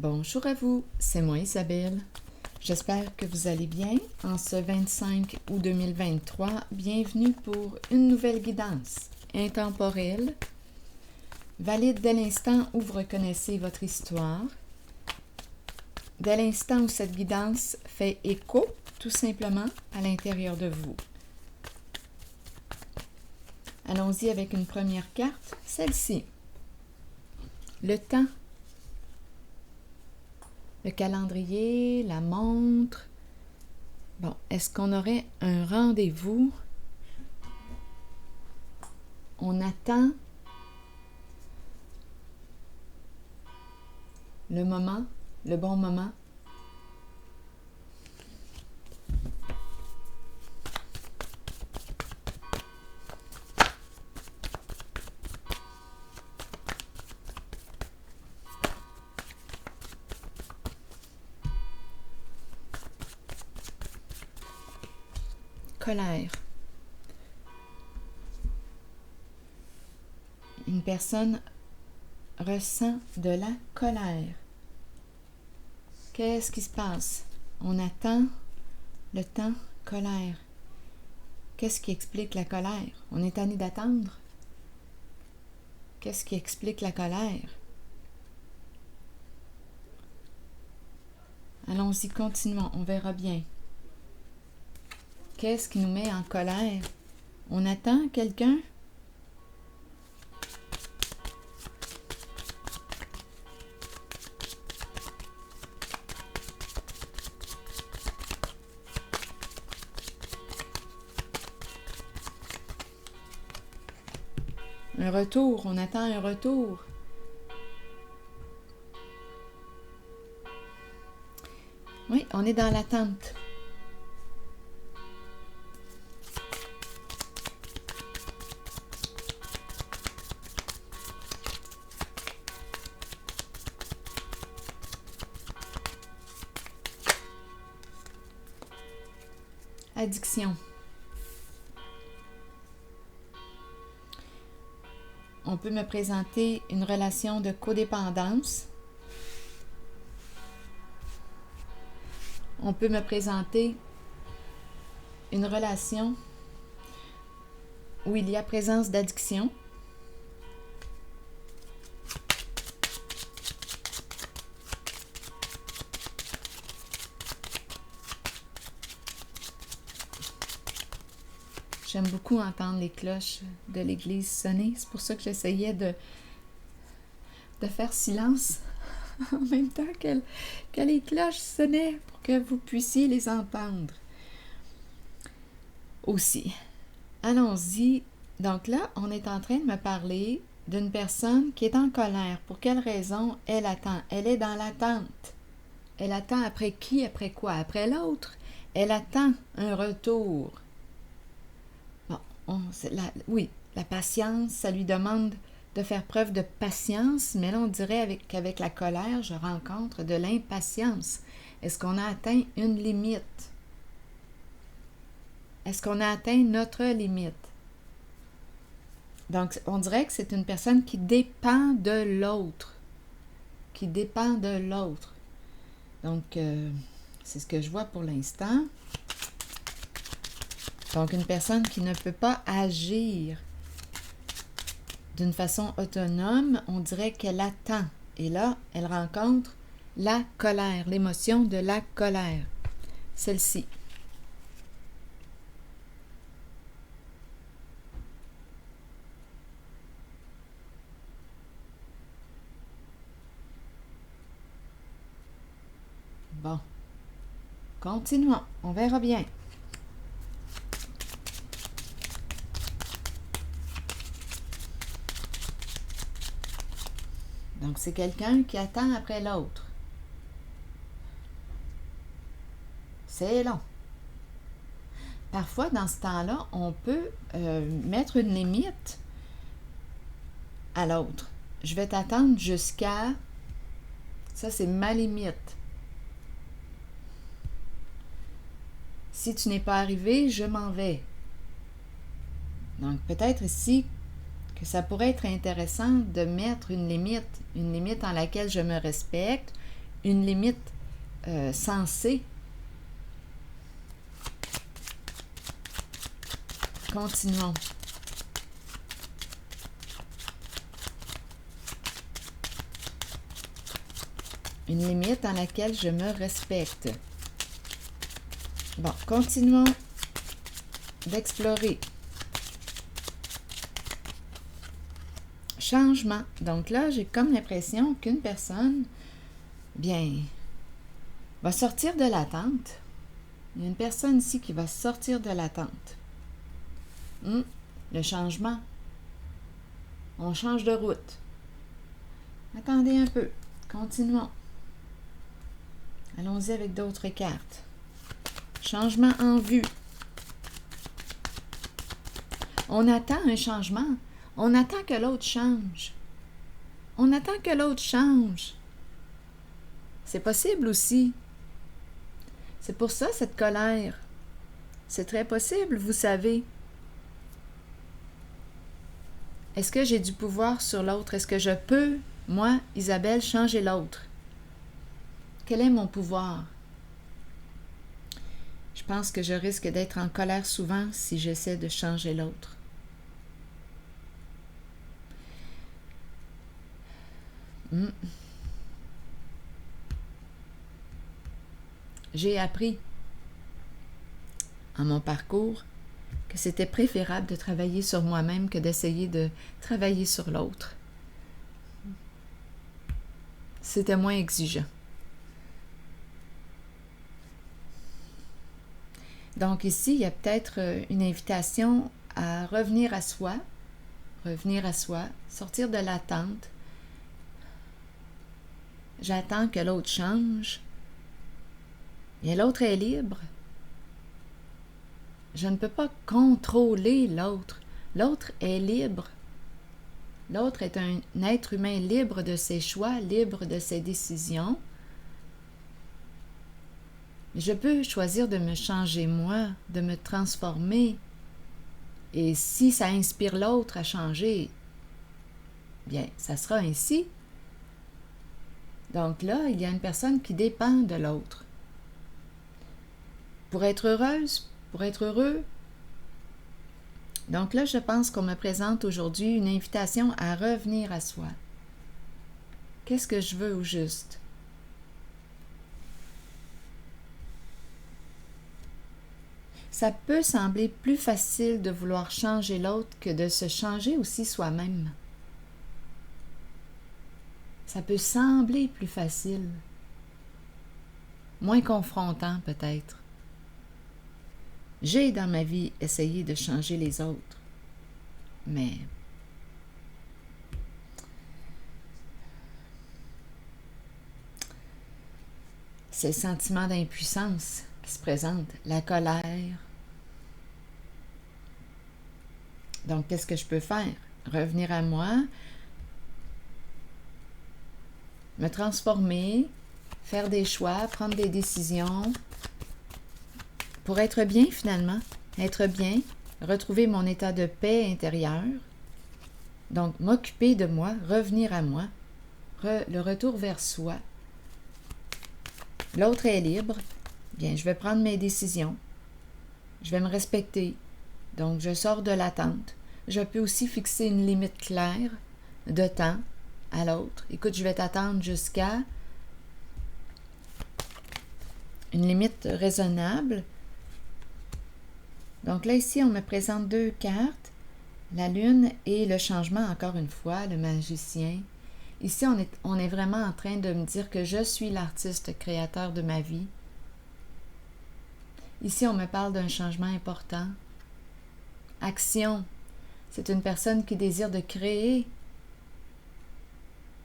Bonjour à vous, c'est moi Isabelle. J'espère que vous allez bien. En ce 25 août 2023, bienvenue pour une nouvelle guidance intemporelle, valide dès l'instant où vous reconnaissez votre histoire, dès l'instant où cette guidance fait écho, tout simplement, à l'intérieur de vous. Allons-y avec une première carte, celle-ci. Le temps. Le calendrier, la montre. Bon, est-ce qu'on aurait un rendez-vous? On attend le moment, le bon moment. Colère. Une personne ressent de la colère. Qu'est-ce qui se passe? On attend le temps, colère. Qu'est-ce qui explique la colère? On est tanné d'attendre. Qu'est-ce qui explique la colère? Allons-y, continuons, on verra bien. Qu'est-ce qui nous met en colère? On attend quelqu'un? Un retour, on attend un retour. Oui, on est dans l'attente. Addiction. On peut me présenter une relation de codépendance. On peut me présenter une relation où il y a présence d'addiction. J'aime beaucoup entendre les cloches de l'église sonner. C'est pour ça que j'essayais de faire silence en même temps que les cloches sonnaient pour que vous puissiez les entendre. Aussi. Allons-y. Donc là, on est en train de me parler d'une personne qui est en colère. Pour quelle raison elle attend? Elle est dans l'attente. Elle attend après qui? Après quoi? Après l'autre. Elle attend un retour. Oui, la patience, ça lui demande de faire preuve de patience, mais là, on dirait qu'avec la colère, je rencontre de l'impatience. Est-ce qu'on a atteint une limite? Est-ce qu'on a atteint notre limite? Donc, on dirait que c'est une personne qui dépend de l'autre. Qui dépend de l'autre. Donc, c'est ce que je vois pour l'instant. Donc, une personne qui ne peut pas agir d'une façon autonome, on dirait qu'elle attend. Et là, elle rencontre la colère, l'émotion de la colère. Celle-ci. Bon. Continuons. On verra bien. Donc, c'est quelqu'un qui attend après l'autre. C'est long. Parfois, dans ce temps-là, on peut mettre une limite à l'autre. Je vais t'attendre jusqu'à... Ça, c'est ma limite. Si tu n'es pas arrivé, je m'en vais. Donc, peut-être ici que ça pourrait être intéressant de mettre une limite en laquelle je me respecte, une limite sensée. Continuons. Une limite dans laquelle je me respecte. Bon, continuons d'explorer. Changement. Donc là, j'ai comme l'impression qu'une personne, bien, va sortir de l'attente. Il y a une personne ici qui va sortir de l'attente. Le changement. On change de route. Attendez un peu. Continuons. Allons-y avec d'autres cartes. Changement en vue. On attend un changement. On attend que l'autre change. On attend que l'autre change. C'est possible aussi. C'est pour ça cette colère. C'est très possible, vous savez. Est-ce que j'ai du pouvoir sur l'autre? Est-ce que je peux, moi, Isabelle, changer l'autre? Quel est mon pouvoir? Je pense que je risque d'être en colère souvent si j'essaie de changer l'autre. J'ai appris en mon parcours que c'était préférable de travailler sur moi-même que d'essayer de travailler sur l'autre. C'était moins exigeant. Donc ici, il y a peut-être une invitation à revenir à soi, sortir de l'attente. J'attends que l'autre change. Et l'autre est libre. Je ne peux pas contrôler l'autre. L'autre est libre. L'autre est un être humain libre de ses choix, libre de ses décisions. Je peux choisir de me changer moi, de me transformer. Et si ça inspire l'autre à changer, bien, ça sera ainsi. Donc là, il y a une personne qui dépend de l'autre. Pour être heureuse, pour être heureux. Donc là, je pense qu'on me présente aujourd'hui une invitation à revenir à soi. Qu'est-ce que je veux au juste? Ça peut sembler plus facile de vouloir changer l'autre que de se changer aussi soi-même. Ça peut sembler plus facile, moins confrontant peut-être. J'ai dans ma vie essayé de changer les autres, mais c'est le sentiment d'impuissance qui se présente, la colère. Donc, qu'est-ce que je peux faire? Revenir à moi, me transformer, faire des choix, prendre des décisions pour être bien finalement, être bien, retrouver mon état de paix intérieure. Donc, m'occuper de moi, revenir à moi, le retour vers soi. L'autre est libre. Bien, je vais prendre mes décisions. Je vais me respecter. Donc, je sors de l'attente. Je peux aussi fixer une limite claire de temps à l'autre. Écoute, je vais t'attendre jusqu'à une limite raisonnable. Donc là, ici, on me présente deux cartes. La lune et le changement, encore une fois, le magicien. Ici, on est vraiment en train de me dire que je suis l'artiste créateur de ma vie. Ici, on me parle d'un changement important. Action. C'est une personne qui désire de créer.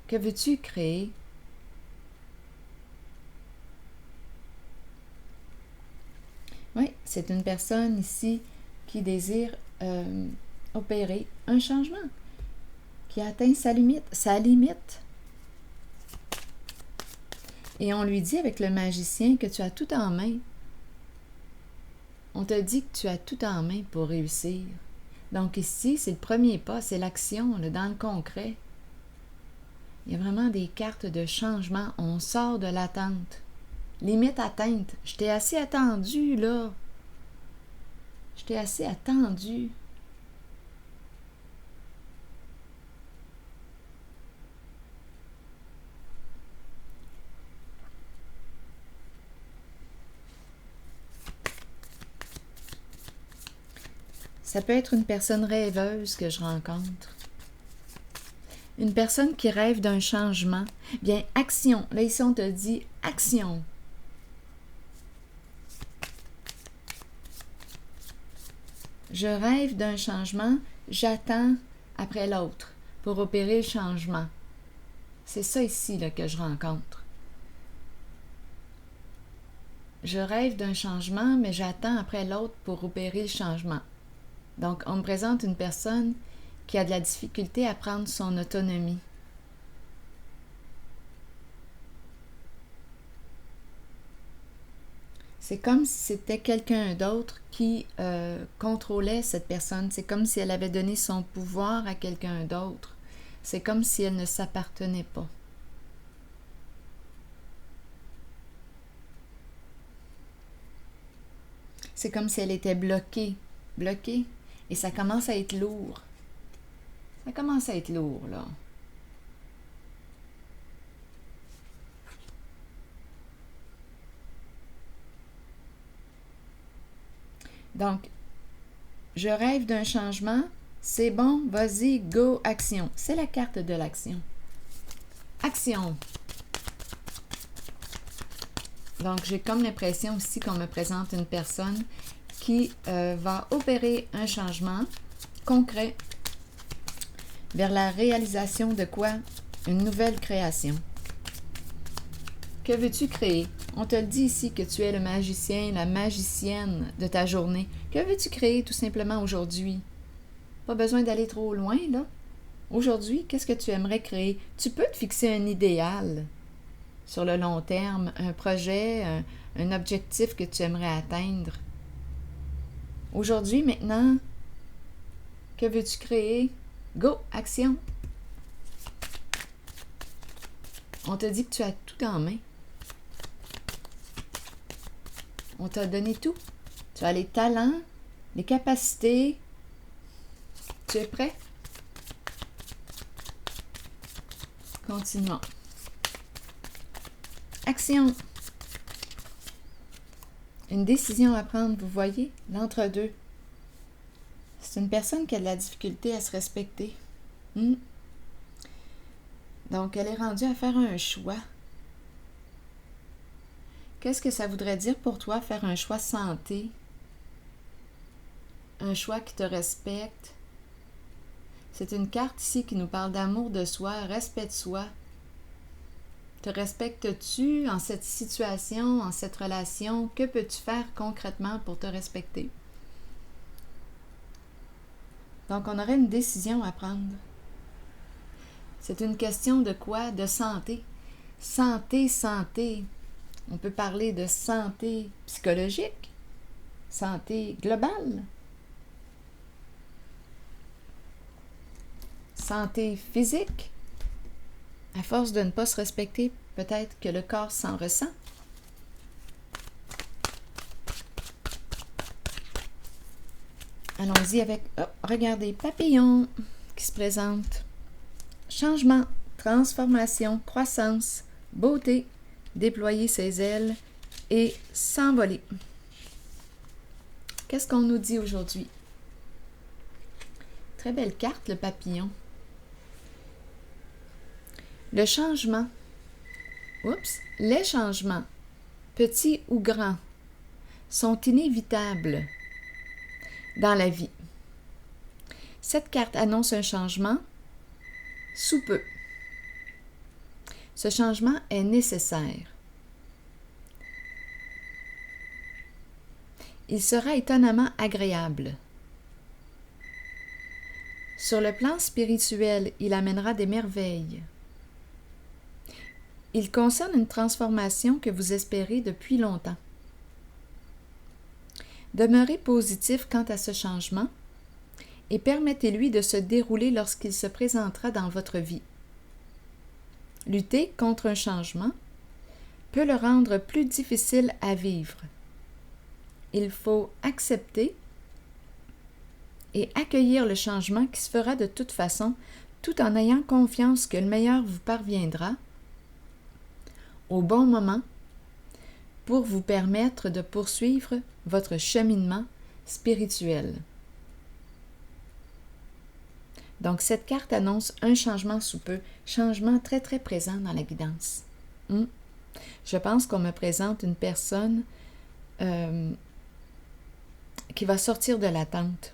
Que veux-tu créer? Oui, c'est une personne ici qui désire opérer un changement, qui atteint sa limite. Et on lui dit avec le magicien que tu as tout en main. On te dit que tu as tout en main pour réussir. Donc ici, c'est le premier pas, c'est l'action, dans le concret. Il y a vraiment des cartes de changement. On sort de l'attente. Limite atteinte. Je t'ai assez attendu, là. Je t'ai assez attendu. Ça peut être une personne rêveuse que je rencontre. Une personne qui rêve d'un changement. Bien, action. Là, ici, on te dit action. Je rêve d'un changement, j'attends après l'autre pour opérer le changement. C'est ça ici là, que je rencontre. Je rêve d'un changement, mais j'attends après l'autre pour opérer le changement. Donc, on me présente une personne qui a de la difficulté à prendre son autonomie. C'est comme si c'était quelqu'un d'autre qui contrôlait cette personne. C'est comme si elle avait donné son pouvoir à quelqu'un d'autre. C'est comme si elle ne s'appartenait pas. C'est comme si elle était bloquée. Et ça commence à être lourd. Ça commence à être lourd, là. Donc, je rêve d'un changement. C'est bon, vas-y, go, action. C'est la carte de l'action. Action. Donc, j'ai comme l'impression aussi qu'on me présente une personne qui va opérer un changement concret vers la réalisation de quoi? Une nouvelle création. Que veux-tu créer? On te le dit ici que tu es le magicien, la magicienne de ta journée. Que veux-tu créer tout simplement aujourd'hui? Pas besoin d'aller trop loin, là. Aujourd'hui, qu'est-ce que tu aimerais créer? Tu peux te fixer un idéal sur le long terme, un projet, un objectif que tu aimerais atteindre. Aujourd'hui, maintenant, que veux-tu créer? Go, action! On te dit que tu as tout en main. On t'a donné tout. Tu as les talents, les capacités. Tu es prêt? Continuons. Action. Une décision à prendre, vous voyez? L'entre-deux. C'est une personne qui a de la difficulté à se respecter. Donc, elle est rendue à faire un choix. Qu'est-ce que ça voudrait dire pour toi, faire un choix santé? Un choix qui te respecte? C'est une carte ici qui nous parle d'amour de soi, respect de soi. Te respectes-tu en cette situation, en cette relation? Que peux-tu faire concrètement pour te respecter? Donc, on aurait une décision à prendre. C'est une question de quoi? De santé. Santé. On peut parler de santé psychologique, santé globale, santé physique. À force de ne pas se respecter, peut-être que le corps s'en ressent. Allons-y avec, regardez, papillon qui se présente. Changement, transformation, croissance, beauté, déployer ses ailes et s'envoler. Qu'est-ce qu'on nous dit aujourd'hui? Très belle carte, le papillon. Le changement. Les changements, petits ou grands, sont inévitables dans la vie. Cette carte annonce un changement sous peu. Ce changement est nécessaire. Il sera étonnamment agréable. Sur le plan spirituel, il amènera des merveilles. Il concerne une transformation que vous espérez depuis longtemps. Demeurez positif quant à ce changement et permettez-lui de se dérouler lorsqu'il se présentera dans votre vie. Lutter contre un changement peut le rendre plus difficile à vivre. Il faut accepter et accueillir le changement qui se fera de toute façon, tout en ayant confiance que le meilleur vous parviendra au bon moment pour vous permettre de poursuivre votre cheminement spirituel. Donc, cette carte annonce un changement sous peu, changement très, très présent dans la guidance. Je pense qu'on me présente une personne qui va sortir de l'attente.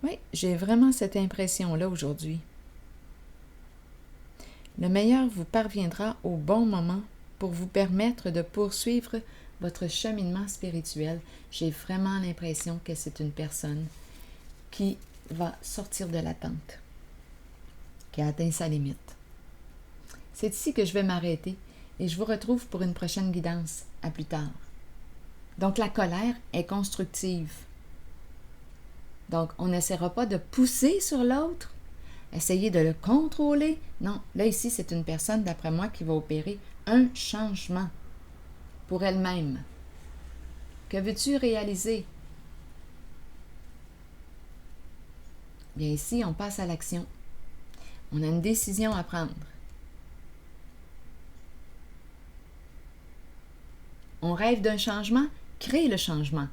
Oui, j'ai vraiment cette impression-là aujourd'hui. Le meilleur vous parviendra au bon moment pour vous permettre de poursuivre votre cheminement spirituel. J'ai vraiment l'impression que c'est une personne qui va sortir de l'attente, qui a atteint sa limite. C'est ici que je vais m'arrêter et je vous retrouve pour une prochaine guidance. À plus tard. Donc, la colère est constructive. Donc, on n'essaiera pas de pousser sur l'autre, essayer de le contrôler. Non, là, ici, c'est une personne, d'après moi, qui va opérer un changement pour elle-même. Que veux-tu réaliser? Bien, ici, on passe à l'action. On a une décision à prendre. On rêve d'un changement, crée le changement.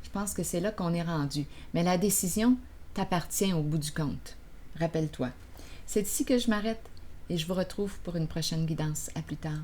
Je pense que c'est là qu'on est rendu. Mais la décision t'appartient au bout du compte. Rappelle-toi. C'est ici que je m'arrête et je vous retrouve pour une prochaine guidance. À plus tard.